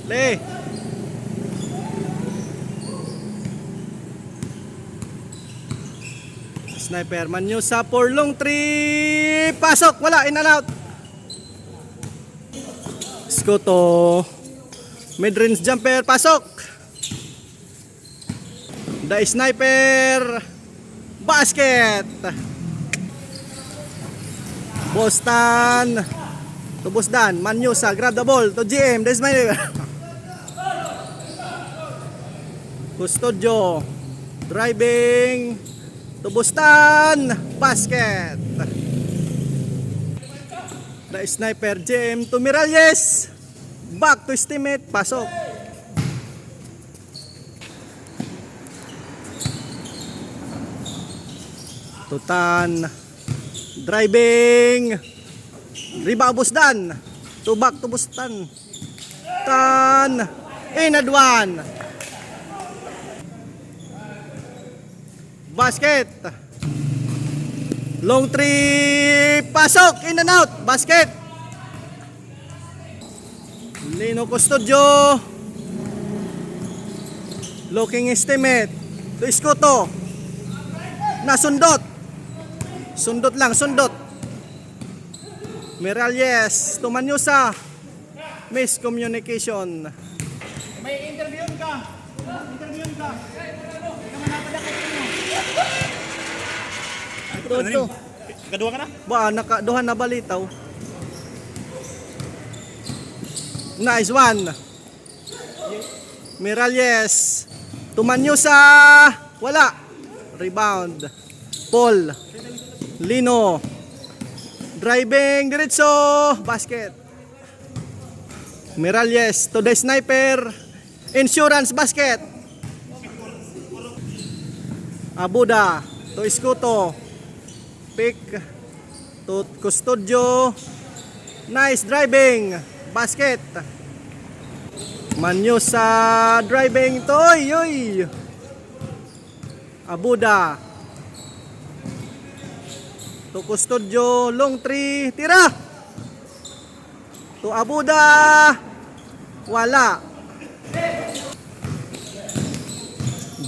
Play. Sniper man nyo sa for long 3. Pasok. Wala. In and out. Skoto. Mid-range jumper. Pasok. The sniper. Basket. Boston. To Boston. Manyusa. Grab the ball. To GM. This is my Custodio. Driving. To Boston. Basket. The sniper. GM to Miralles. Back to his teammate. Pasok. Tutan. Driving. Rebound Boston. To back to Boston. Tan. In and one. Basket. Long 3. Pasok. In and out. Basket. Lino Custodio. Looking estimate. To Escoto. Nasundot. Sundot lang. Sundot. Miralles. To Manyusa. Miscommunication. May interview ka. Interview ka. Ito. Kadua ka na? Ba, nakaduhan na balitaw. Nice one. Miralles. To Manyusa. Wala. Rebound. Paul. Lino. Driving. Diretso. Basket. Miralles. To the sniper. Insurance. Basket. Abuda. To Escoto. Pick. To Custodio. Nice driving. Basket. Manyusa. Driving. To oy. Abuda. To Custodio. Long 3. Tira. To Abuda. Wala.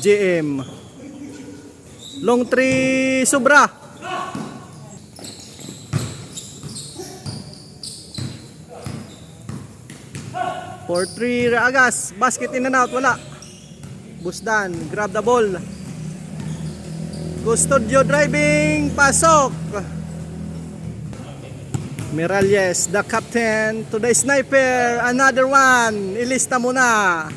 GM. Long 3. Sobra. For 3. Raagas. Basket in and out. Wala. Busdan. Grab the ball. Custodio driving. Pasok. Miralles. The captain. To the sniper. Another one. Ilista mo na.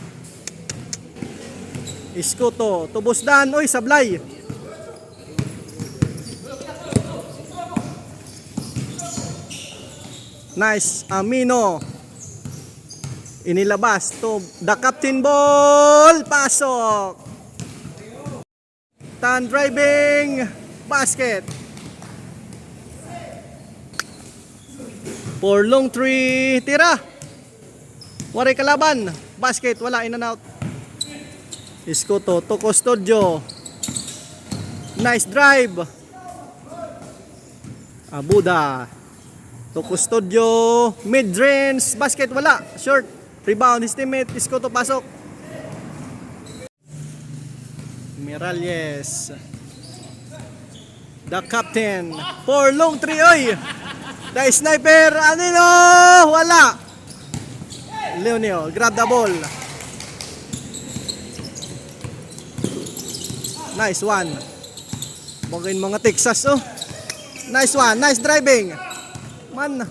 Escoto. To Busdan. Uy, sablay. Nice. Amino. Inilabas. To the captain ball. Pasok. Tan driving. Basket. For long 3. Tira. Waray kalaban. Basket. Wala. In and out. Escoto. To Custodio. Nice drive. Abuda. To Custodio. Mid-range. Basket. Wala. Short. Rebound. His teammate. Escoto. Pasok. Miralles. The captain. For long 3. Oy. The sniper. Anino. Wala. Leonio. Grab the ball. Nice one. Bagayin mga Texas. Oh. Nice one. Nice driving. Man.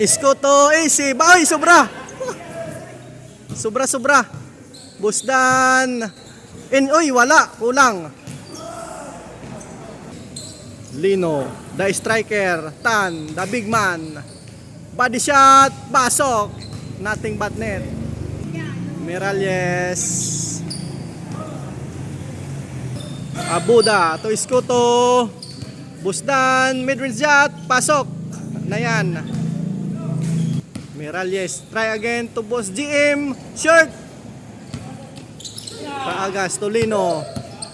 Escoto. Easy. Baoy. Sobra. Sobra. Busdan. Uy, wala. Kulang. Lino. The striker. Tan. The big man. Body shot. Pasok. Nothing but net. Miralles. Abuda. To Escoto. Busdan. Mid-range shot. Pasok. Na yan. Miralles. Try again to Boss GM. Short. Paagas to Lino.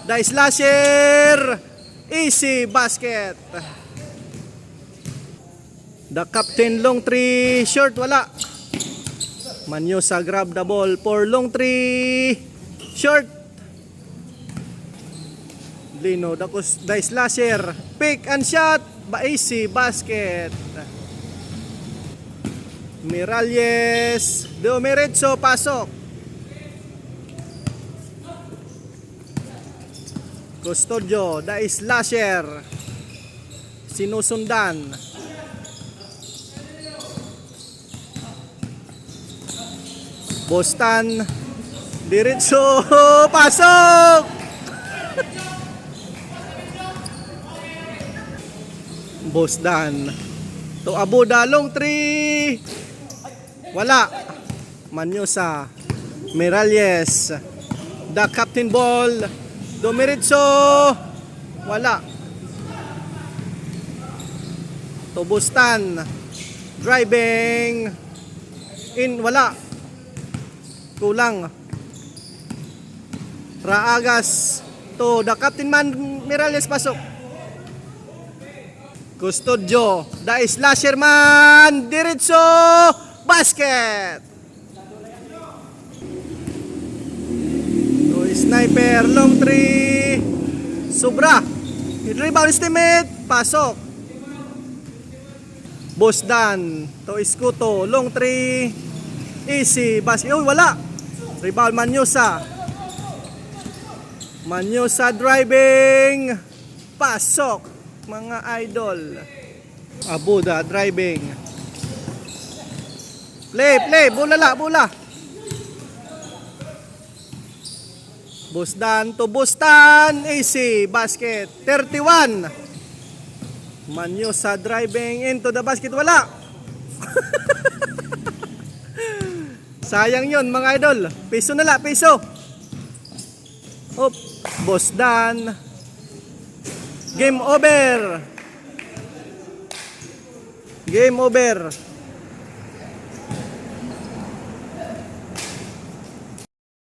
The slasher. Easy basket. The captain long 3. Short. Wala. Manyosa grab the ball for long three. Short. Lino Dacos dice slasher. Pick and shot. Easy basket. Miralles. Deomeretso pasok. Custodio dice slasher. Sinusundan. Bostan diretso pasok. Bosdan to Abuda long three. Wala. Manyosa Miralles. The captain ball. Domiritso. Wala. To Bostan. Driving. In. Wala. Kulang. Raagas to the captain man Miralles pasok. Custodio, the slasher man, diretso, basket. To sniper, long three, sobra. Rebound estimate, pasok. Bosdan, to Iskuto, long three, easy, basket. Uy, wala. Rebound Manyosa. Manyosa driving, pasok. Mga idol. Abuda driving. Play, bola. Bosdan to Bostan, easy basket. 31. Manyosa driving into the basket, wala. Sayang 'yon mga idol. Piso na la, piso. Op, Bosdan. Game over.